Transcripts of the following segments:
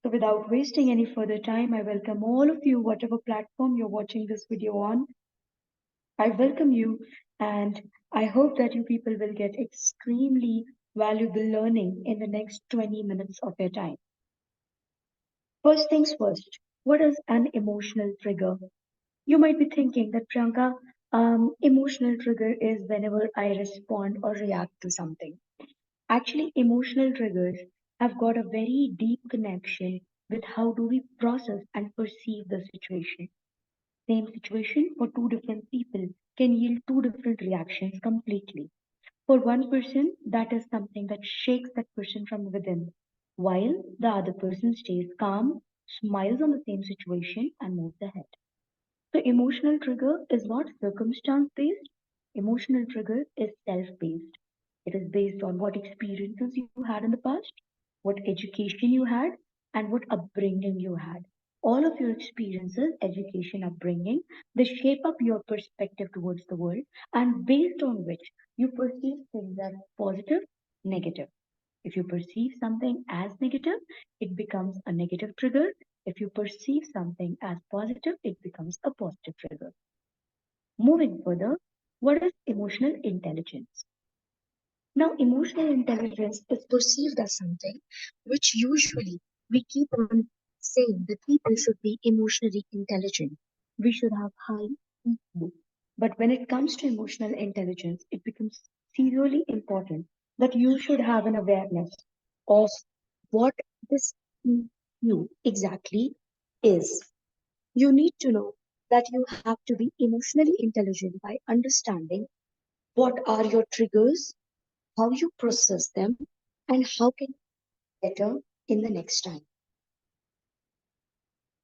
So, without wasting any further time, I welcome all of you, whatever platform you're watching this video on. I welcome you, and I hope that you people will get extremely valuable learning in the next 20 minutes of your time. First things first, what is an emotional trigger? You might be thinking that Priyanka, emotional trigger is whenever I respond or react to something. Actually, emotional triggers have got a very deep connection with how do we process and perceive the situation. Same situation for two different people can yield two different reactions completely. For one person, that is something that shakes that person from within, while the other person stays calm, smiles on the same situation, and moves ahead. So, emotional trigger is not circumstance based, emotional trigger is self based. It is based on what experiences you had in the past, what education you had, and what upbringing you had. All of your experiences, education, upbringing, they shape up your perspective towards the world, and based on which you perceive things as positive, negative. If you perceive something as negative, it becomes a negative trigger. If you perceive something as positive, it becomes a positive trigger. Moving further, what is emotional intelligence? Now, emotional intelligence is perceived as something which usually we keep on saying that people should be emotionally intelligent. We should have high EQ. But when it comes to emotional intelligence, it becomes seriously important that you should have an awareness of what this EQ exactly is. You need to know that you have to be emotionally intelligent by understanding what are your triggers, how you process them, and how can you better in the next time.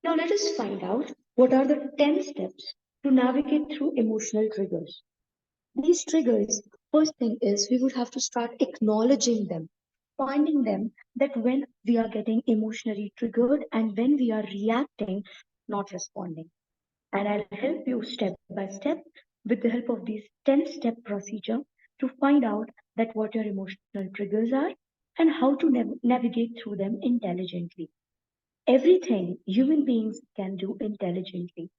Now let us find out what are the 10 steps to navigate through emotional triggers. These triggers, first thing is we would have to start acknowledging them, finding them that when we are getting emotionally triggered and when we are reacting, not responding. And I'll help you step by step with the help of these 10-step procedure to find out that what your emotional triggers are and how to navigate through them intelligently. Everything human beings can do intelligently,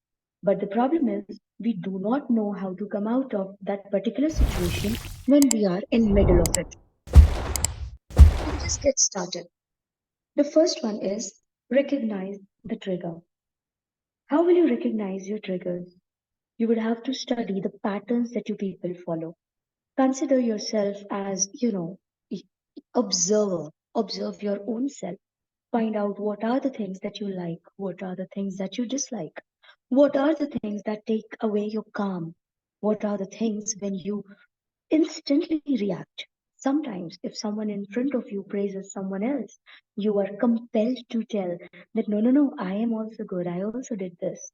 but the problem is we do not know how to come out of that particular situation when we are in middle of it. Let's just get started. The first one is recognize the trigger. How will you recognize your triggers? You would have to study the patterns that you people follow. Consider yourself as, observer. Observe your own self. Find out what are the things that you like, what are the things that you dislike, what are the things that take away your calm, what are the things when you instantly react. Sometimes, if someone in front of you praises someone else, you are compelled to tell that no, no, no, I am also good, I also did this.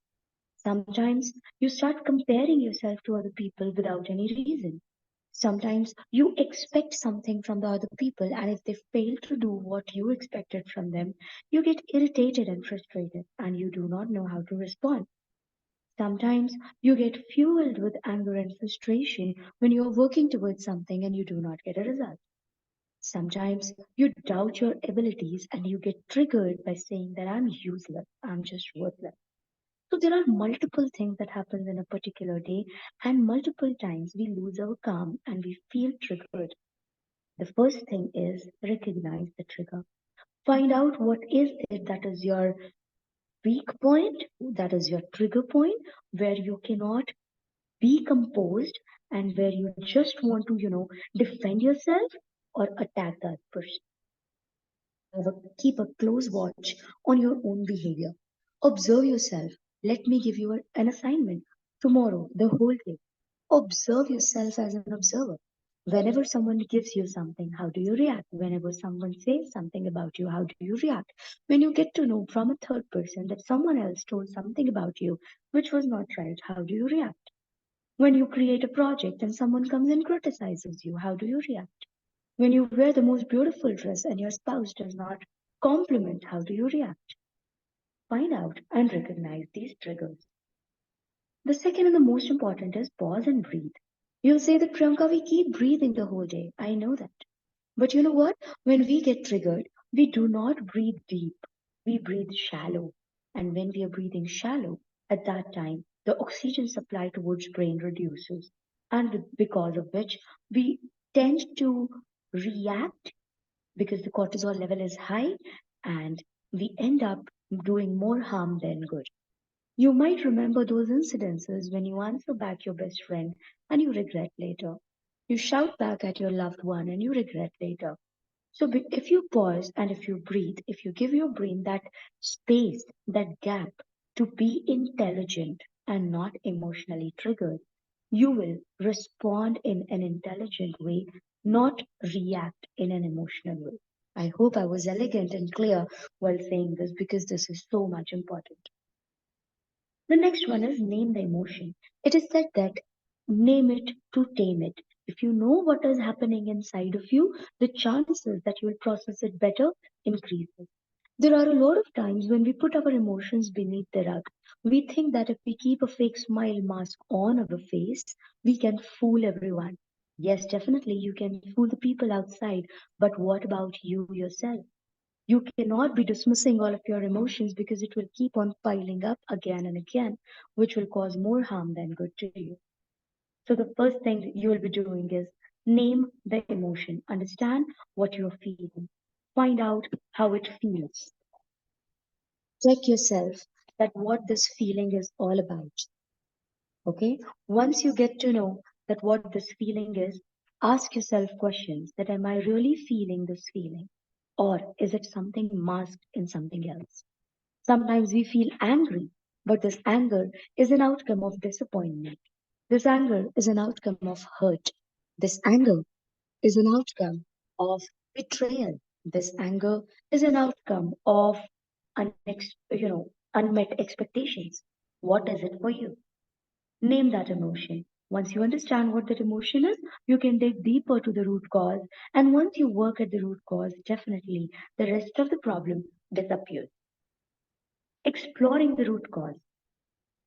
Sometimes you start comparing yourself to other people without any reason. Sometimes you expect something from the other people, and if they fail to do what you expected from them, you get irritated and frustrated, and you do not know how to respond. Sometimes you get fueled with anger and frustration when you're working towards something and you do not get a result. Sometimes you doubt your abilities and you get triggered by saying that I'm useless, I'm just worthless. So there are multiple things that happen in a particular day, and multiple times we lose our calm and we feel triggered. The first thing is recognize the trigger. Find out what is it that is your weak point, that is your trigger point, where you cannot be composed and where you just want to, defend yourself or attack that person. Keep a close watch on your own behavior. Observe yourself. Let me give you an assignment tomorrow, the whole day. Observe yourself as an observer. Whenever someone gives you something, how do you react? Whenever someone says something about you, how do you react? When you get to know from a third person that someone else told something about you which was not right, how do you react? When you create a project and someone comes and criticizes you, how do you react? When you wear the most beautiful dress and your spouse does not compliment, how do you react? Find out and recognize these triggers. The second and the most important is pause and breathe. You'll say that Priyanka, we keep breathing the whole day. I know that. But you know what? When we get triggered, we do not breathe deep. we breathe shallow. And when we are breathing shallow, at that time, the oxygen supply towards brain reduces. And because of which we tend to react because the cortisol level is high and we end up doing more harm than good. You might remember those incidences when you answer back your best friend and you regret later. You shout back at your loved one and you regret later. So, if you pause and if you breathe, if you give your brain that space, that gap to be intelligent and not emotionally triggered, you will respond in an intelligent way, not react in an emotional way. I hope I was elegant and clear while saying this because this is so much important. The next one is name the emotion. It is said that name it to tame it. If you know what is happening inside of you, the chances that you will process it better increases. There are a lot of times when we put our emotions beneath the rug. We think that if we keep a fake smile mask on our face, we can fool everyone. Yes, definitely, you can fool the people outside, but what about you yourself? You cannot be dismissing all of your emotions because it will keep on piling up again and again, which will cause more harm than good to you. So, the first thing that you will be doing is name the emotion, understand what you're feeling, find out how it feels, check yourself that what this feeling is all about. Okay, once you get to know that what this feeling is, ask yourself questions that am I really feeling this feeling? Or is it something masked in something else? Sometimes we feel angry, but this anger is an outcome of disappointment. This anger is an outcome of hurt. This anger is an outcome of betrayal. This anger is an outcome of unmet expectations. What is it for you? Name that emotion. Once you understand what that emotion is, you can dig deeper to the root cause. And once you work at the root cause, definitely the rest of the problem disappears. Exploring the root cause.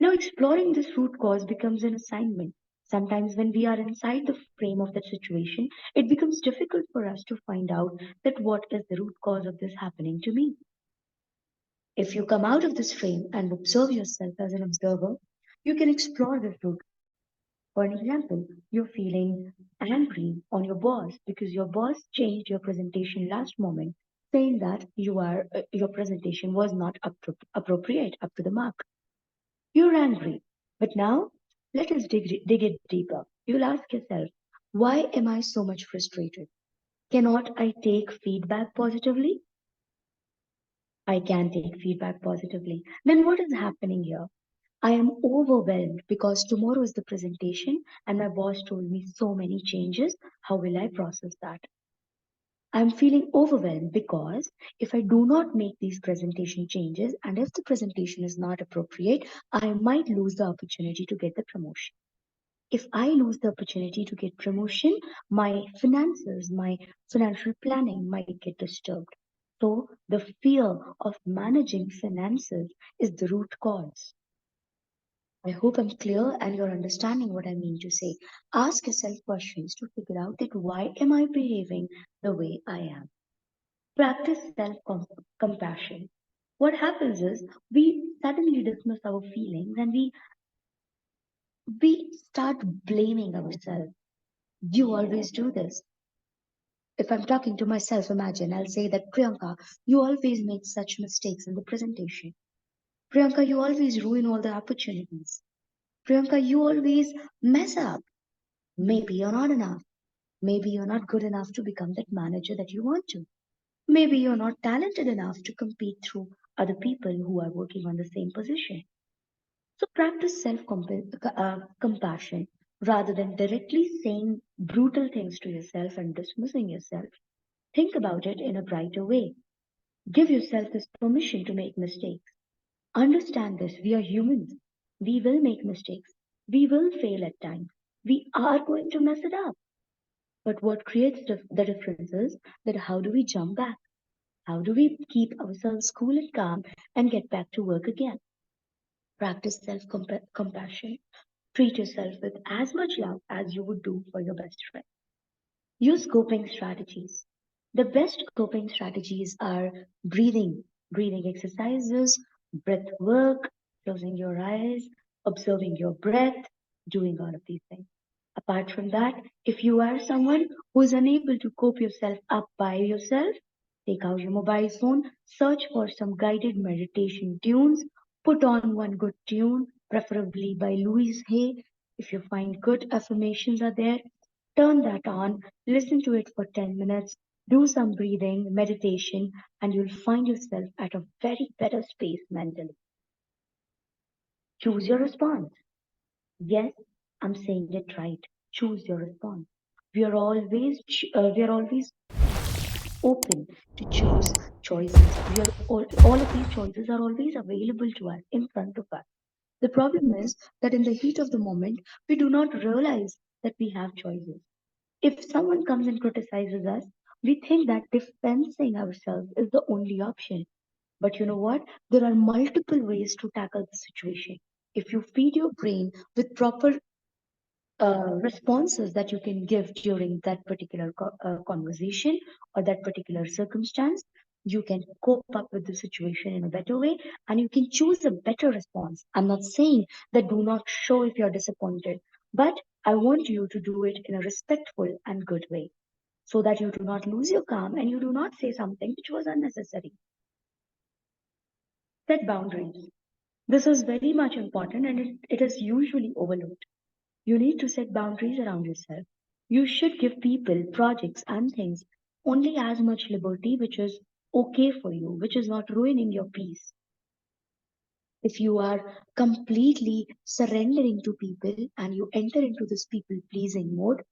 Now, exploring this root cause becomes an assignment. Sometimes, when we are inside the frame of that situation, it becomes difficult for us to find out that what is the root cause of this happening to me. If you come out of this frame and observe yourself as an observer, you can explore this root cause. For an example, you're feeling angry on your boss because your boss changed your presentation last moment, saying that your presentation was not appropriate, up to the mark. You're angry. But now, let us dig it deeper. You'll ask yourself, why am I so much frustrated? Cannot I take feedback positively? I can take feedback positively. Then what is happening here? I am overwhelmed because tomorrow is the presentation and my boss told me so many changes. How will I process that? I'm feeling overwhelmed because if I do not make these presentation changes and if the presentation is not appropriate, I might lose the opportunity to get the promotion. If I lose the opportunity to get promotion, my finances, my financial planning might get disturbed. So the fear of managing finances is the root cause. I hope I'm clear and you're understanding what I mean to say. Ask yourself questions to figure out that why am I behaving the way I am. Practice self-compassion. What happens is we suddenly dismiss our feelings and we start blaming ourselves. You always do this. If I'm talking to myself, imagine I'll say that Priyanka, you always make such mistakes in the presentation. Priyanka, you always ruin all the opportunities. Priyanka, you always mess up. Maybe you're not enough. Maybe you're not good enough to become that manager that you want to. Maybe you're not talented enough to compete through other people who are working on the same position. So practice self compassion rather than directly saying brutal things to yourself and dismissing yourself. Think about it in a brighter way. Give yourself this permission to make mistakes. Understand this. We are humans. We will make mistakes. We will fail at times. We are going to mess it up. But what creates the difference is that how do we jump back? How do we keep ourselves cool and calm and get back to work again? Practice self compassion. Treat yourself with as much love as you would do for your best friend. Use coping strategies. The best coping strategies are breathing. breathing exercises, breath work, closing your eyes, observing your breath, doing all of these things. Apart from that, if you are someone who is unable to cope yourself up by yourself, take out your mobile phone, search for some guided meditation tunes, put on one good tune, preferably by Louise Hay. If you find good affirmations are there, turn that on, listen to it for 10 minutes, do some breathing, meditation, and you'll find yourself at a very better space mentally. Choose your response. Yes, I'm saying it right. Choose your response. We are always open to choose choices. All of these choices are always available to us in front of us. The problem is that in the heat of the moment, we do not realize that we have choices. If someone comes and criticizes us, we think that defending ourselves is the only option. But you know what? There are multiple ways to tackle the situation. If you feed your brain with proper responses that you can give during that particular conversation or that particular circumstance, you can cope up with the situation in a better way and you can choose a better response. I'm not saying that do not show if you're disappointed, but I want you to do it in a respectful and good way so that you do not lose your calm and you do not say something which was unnecessary. Set boundaries. This is very much important and it is usually overlooked. You need to set boundaries around yourself. You should give people, projects, and things only as much liberty which is okay for you, which is not ruining your peace. If you are completely surrendering to people and you enter into this people pleasing mode,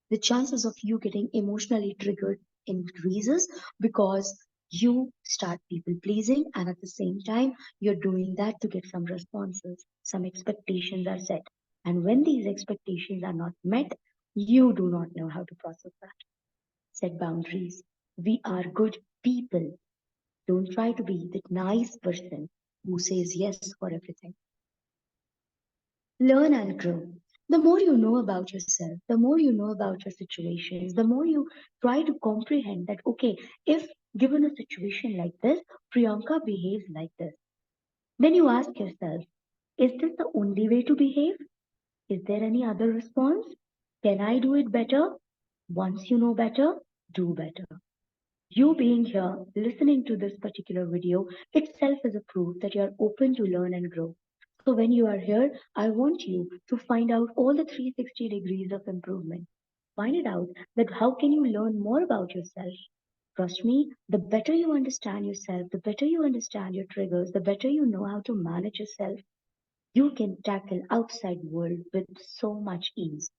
the chances of you getting emotionally triggered increases because you start people pleasing and at the same time you're doing that to get some responses. Some expectations are set. And when these expectations are not met, you do not know how to process that. Set boundaries. We are good people. Don't try to be that nice person who says yes for everything. Learn and grow. The more you know about yourself, the more you know about your situations, the more you try to comprehend that, okay, if given a situation like this, Priyanka behaves like this. Then you ask yourself, is this the only way to behave? Is there any other response? Can I do it better? Once you know better, do better. You being here, listening to this particular video itself is a proof that you are open to learn and grow. So when you are here, I want you to find out all the 360 degrees of improvement. Find it out that how can you learn more about yourself. Trust me, the better you understand yourself, the better you understand your triggers, the better you know how to manage yourself, you can tackle outside world with so much ease.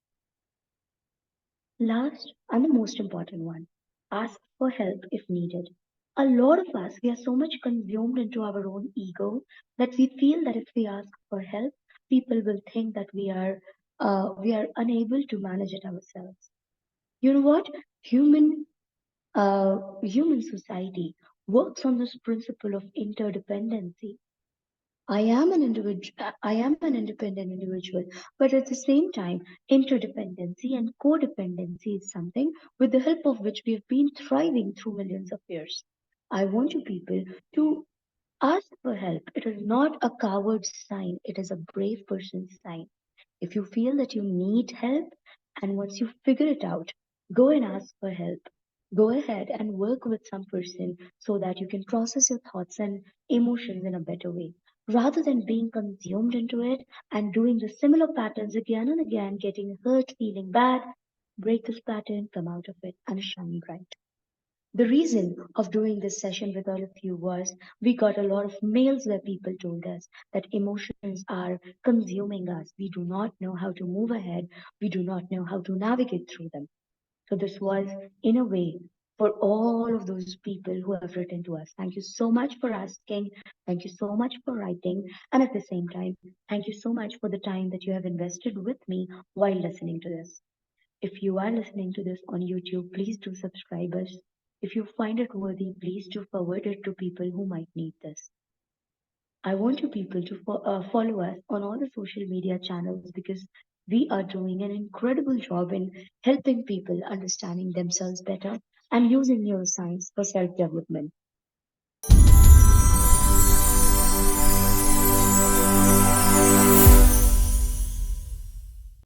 Last and the most important one, ask for help if needed. A lot of us, we are so much consumed into our own ego that we feel that if we ask for help, people will think that we are unable to manage it ourselves. You know what? Human society works on this principle of interdependency. I am an independent individual, but at the same time, interdependency and codependency is something with the help of which we have been thriving through millions of years. I want you people to ask for help. It is not a coward's sign, it is a brave person's sign. If you feel that you need help and once you figure it out, go and ask for help. Go ahead and work with some person so that you can process your thoughts and emotions in a better way. Rather than being consumed into it and doing the similar patterns again and again, getting hurt, feeling bad, break this pattern, come out of it, and shine bright. The reason of doing this session with all of you was we got a lot of mails where people told us that emotions are consuming us. We do not know how to move ahead. We do not know how to navigate through them. So this was, in a way, for all of those people who have written to us. Thank you so much for asking. Thank you so much for writing. And at the same time, thank you so much for the time that you have invested with me while listening to this. If you are listening to this on YouTube, please do subscribe us. If you find it worthy, please do forward it to people who might need this. I want you people to follow us on all the social media channels because we are doing an incredible job in helping people understanding themselves better and using neuroscience for self development.